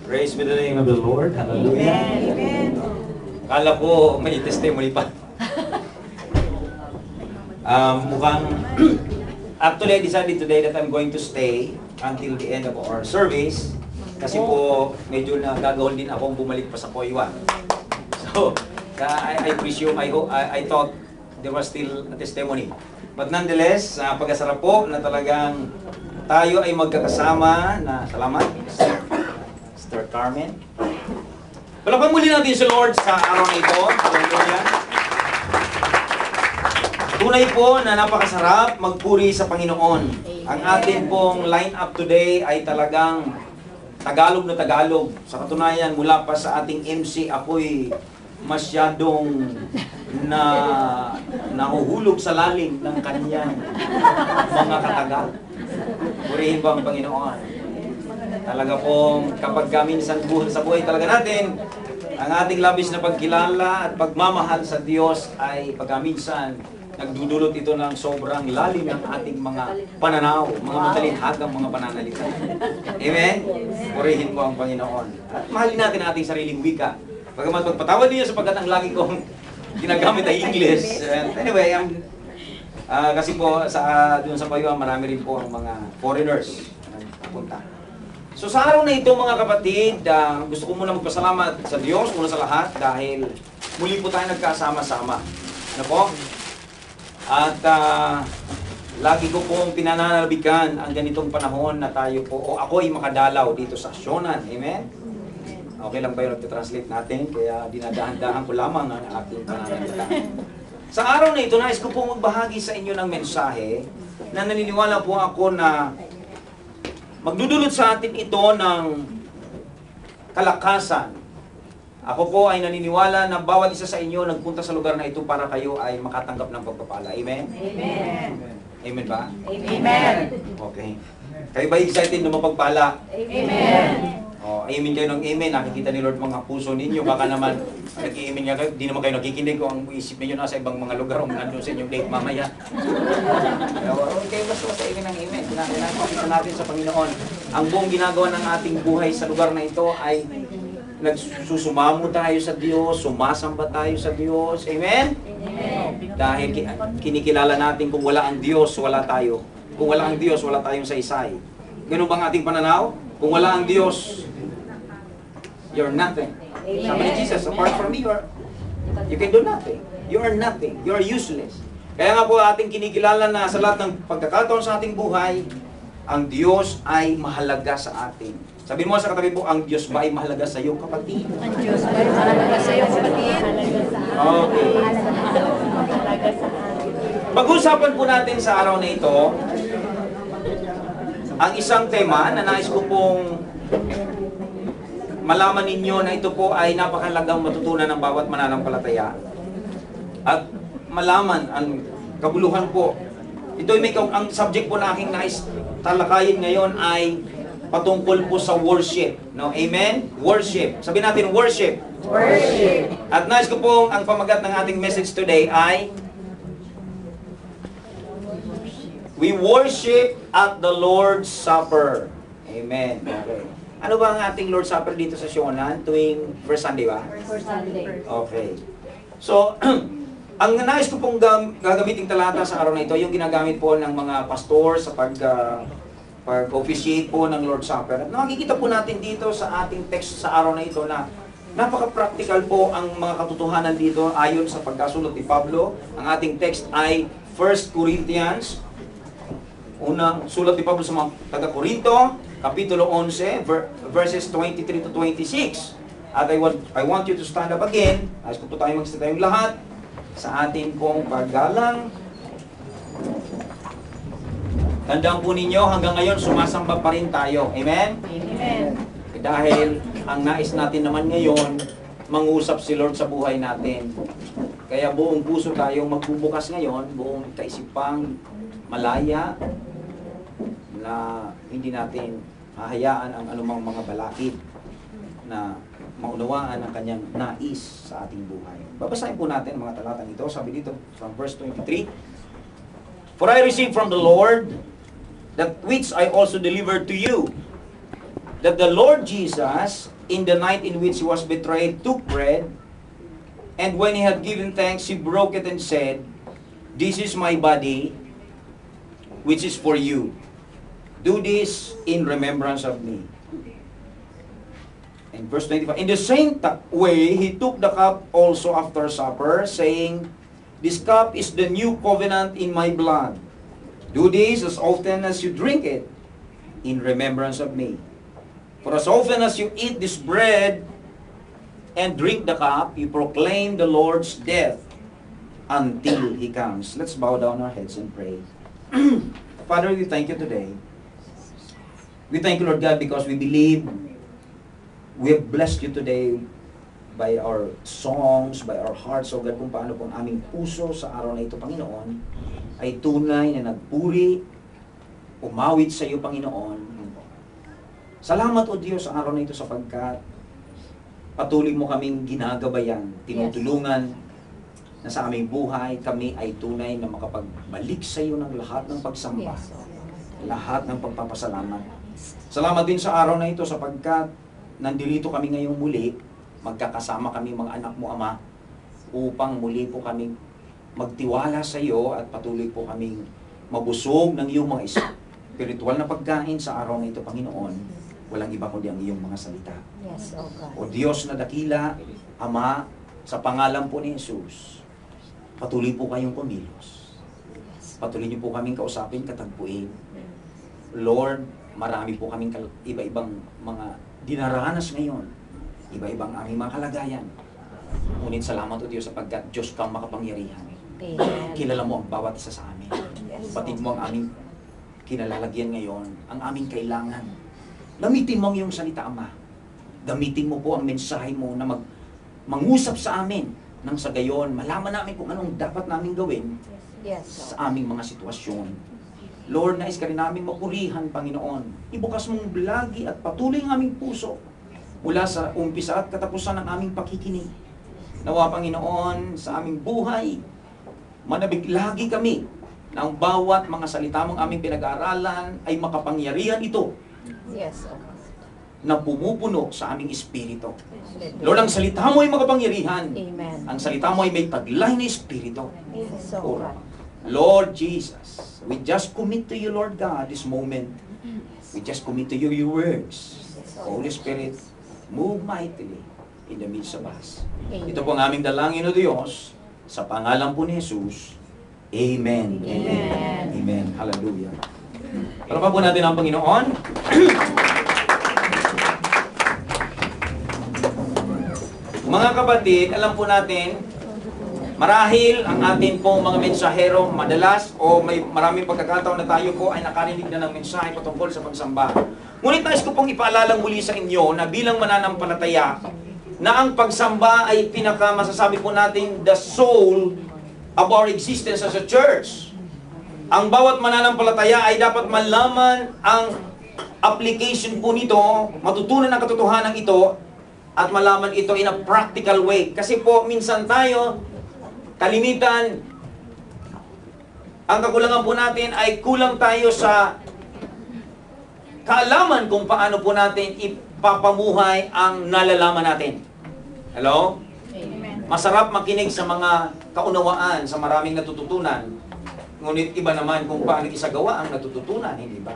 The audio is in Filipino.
Praise be the name of the Lord. Hallelujah. Amen. Kala ko may testimony pa. Mukhang, actually I decided today that I'm going to stay until the end of our service. Kasi po, medyo nagagawal din akong bumalik pa sa Poywan. So, I presume, I thought there was still a testimony. But nonetheless, pag-asarap po na talagang tayo ay magkakasama na salamat, Sister Carmen. Palapan muli natin si Lord sa araw na ito. Hallelujah. Tunay po na napakasarap magpuri sa Panginoon. Ang atin pong line-up today ay talagang Tagalog na Tagalog. Sa katunayan, mula pa sa ating MC, ako'y masyadong nahuhulog sa lalim ng kanyang mga katagal. Purihin ba ang Panginoon? Talaga pong kapag minsan sa buhay talaga natin, ang ating labis na pagkilala at pagmamahal sa Diyos ay pagkaminsan nagdudulot ito ng sobrang lalim ng ating mga pananaw, mga matalinhagang mga pananalita. Amen? Purihin po ang Panginoon. At mahalin natin ang ating sariling wika. Bagamat magpatawad niyo sapagkat ang lagi kong ginagamit ay English. Anyway, kasi po doon sa Payuan, marami rin po ang mga foreigners na nagpunta. So sa araw na ito mga kapatid, gusto ko muna magpasalamat sa Diyos muna sa lahat dahil muli po tayo nagkasama-sama. Ano po? At lagi ko pong pinananabikan ang ganitong panahon na tayo po, o ako ay makadalaw dito sa Shonan. Amen? Okay lang ba yung nagtitranslate natin? Kaya dinadahan-dahan ko lamang ang aking pananalita. Sa araw na ito, nais ko pong magbahagi sa inyo ng mensahe na naniniwala po ako na magdudulot sa atin ito ng kalakasan. Ako po ay naniniwala na bawat isa sa inyo nagpunta sa lugar na ito para kayo ay makatanggap ng pagpapala. Amen? Amen. Amen ba? Amen. Okay. Kayo ba excited na mapagpala? Amen. Oh, amen kayo ng amen. Nakikita ni Lord mga puso ninyo. Baka naman nag-i-amen nga kayo. Di naman kayo nakikinig kung ang isip ninyo nasa ibang mga lugar o nandun sa inyong date mamaya. Okay, basta amen ng amen. Nakikita natin sa Panginoon. Ang buong ginagawa ng ating buhay sa lugar na ito ay nagsusumamo tayo sa Diyos, sumasamba tayo sa Diyos. Amen? Amen. Dahil kinikilala natin kung wala ang Diyos, wala tayo. Kung wala ang Diyos, wala tayong saysay. Ganun bang ating pananaw? Kung wala ang Diyos, you're nothing. Sabi ni Jesus, apart from me, you can do nothing. You are nothing. You are useless. Kaya nga po ating kinikilala na sa lahat ng pagkakataon sa ating buhay, ang Diyos ay mahalaga sa atin. Sabihin mo sa katabi po, ang Diyos ba ay mahalaga sa iyo, kapatid? Ang Diyos ba ay mahalaga sa iyo, kapatid? Okay. Pag-usapan po natin sa araw na ito, ang isang tema na nais ko pong malaman ninyo na ito po ay napakahalagang matutunan ng bawat mananampalataya. At malaman ang kabuluhan po. Ito ay ang subject po na aking nais talakayin ngayon ay patungkol po sa worship. No? Amen? Worship. Sabihin natin worship. Worship. At nais ko po ang pamagat ng ating message today ay we worship at the Lord's Supper. Amen. Okay. Ano ba ang ating Lord's Supper dito sa Shonan tuwing first Sunday ba? First Sunday. Okay. So, ang nais ko pong gagamiting talata sa araw na ito, yung ginagamit po ng mga pastor sa pag-officiate po ng Lord's Supper. At nakikita po natin dito sa ating text sa araw na ito na napaka-practical po ang mga katotohanan dito ayon sa pagkasulat ni Pablo. Ang ating text ay 1 Corinthians, unang sulat ni Pablo sa mga taga-Korinto, Kapitulo 11, verses 23 to 26. At I want you to stand up again. Nais ko po tayo magsita tayong lahat sa ating pong paggalang. Tandaan po ninyo, hanggang ngayon sumasamba pa rin tayo. Amen? Amen. Dahil ang nais natin naman ngayon, mangusap si Lord sa buhay natin. Kaya buong puso tayong magbubukas ngayon, buong kaisipang malaya, na hindi natin hahayaan ang anumang mga balakid na maunawaan ang kanyang nais sa ating buhay. Babasahin po natin ang mga talatang ito. Sabi dito, from verse 23, For I received from the Lord that which I also delivered to you, that the Lord Jesus, in the night in which he was betrayed, took bread, and when he had given thanks, he broke it and said, "This is my body, which is for you. Do this in remembrance of me." And verse 25, in the same way, he took the cup also after supper, saying, "This cup is the new covenant in my blood. Do this as often as you drink it, in remembrance of me. For as often as you eat this bread and drink the cup, you proclaim the Lord's death until He comes." Let's bow down our heads and pray. Father, we thank you today. We thank you, Lord God, because we believe we have blessed you today by our songs, by our hearts, O God, kung paano po ang aming puso sa araw na ito, Panginoon, ay tunay na nagpuri, umawit sa iyo, Panginoon. Salamat, O Diyos, sa araw na ito sapagkat patuloy mo kaming ginagabayan, tinutulungan na sa aming buhay, kami ay tunay na makapagbalik sa iyo ng lahat ng pagsamba, lahat ng pagpapasalamat. Salamat din sa araw na ito sapagkat nandito kami ngayong muli, magkakasama kami mga anak mo, Ama, upang muli po kami magtiwala sa iyo at patuloy po kaming mabusog ng iyong mga spiritual na pagkain sa araw na ito, Panginoon. Walang iba kundi ang iyong mga salita. Yes, oh God. O Diyos na dakila, Ama, sa pangalan po ni Jesus, patuloy po kayong kumilos. Patuloy niyo po kaming kausapin, katagpuin. Lord, marami po kaming iba-ibang mga dinaranas ngayon. Iba-ibang aming mga kalagayan. Ngunit salamat, O Diyos, sapagkat Diyos kang makapangyarihan. Amen. Kilala mo ang bawat isa sa amin. Batid mo ang aming kinalalagyan ngayon, ang aming kailangan. Gamitin mo ang iyong salita, Ama. Gamitin mo po ang mensahe mo na mangusap sa amin. Nang sa gayon, malaman namin kung anong dapat namin gawin Yes, sa aming mga sitwasyon. Lord, nais ka rin namin mapurihan, Panginoon. Ibukas mong lagi at patuloy ang aming puso mula sa umpisa at katapusan ng aming pakikinig. Nawa, Panginoon, sa aming buhay, manabig lagi kami na ang bawat mga salita mong aming pinag-aaralan ay makapangyarihan ito yes, oh God. na pumupuno sa aming espiritu. Lord, ang salita mo ay makapangyarihan. Amen. Ang salita mo ay may taglay na espiritu. Yes, oh God. Lord Jesus, we just commit to you, Lord God, this moment. We just commit to you your words. Holy Spirit, move mightily in the midst of us. Amen. Ito po ang aming dalangin o Diyos, sa pangalan po ni Jesus. Amen. Amen. Amen. Hallelujah. Palapakan po natin ang Panginoon. Mga kapatid, alam po natin, marahil ang atin pong mga mensahero madalas o may maraming pagkakataon na tayo po ay nakarinig na ng mensahe patungkol sa pagsamba. Ngunit nais ko pong ipaalala muli sa inyo na bilang mananampalataya na ang pagsamba ay pinakamasasabi po natin the soul of our existence as a church. Ang bawat mananampalataya ay dapat malaman ang application po nito, matutunan ang katotohanan ito at malaman ito in a practical way. Kasi po minsan tayo kalimitan, ang kakulangan po natin ay kulang tayo sa kaalaman kung paano po natin ipapamuhay ang nalalaman natin. Hello? Amen. Masarap makinig sa mga kaunawaan, sa maraming natututunan. Ngunit iba naman kung paano isagawa ang natututunan, hindi ba?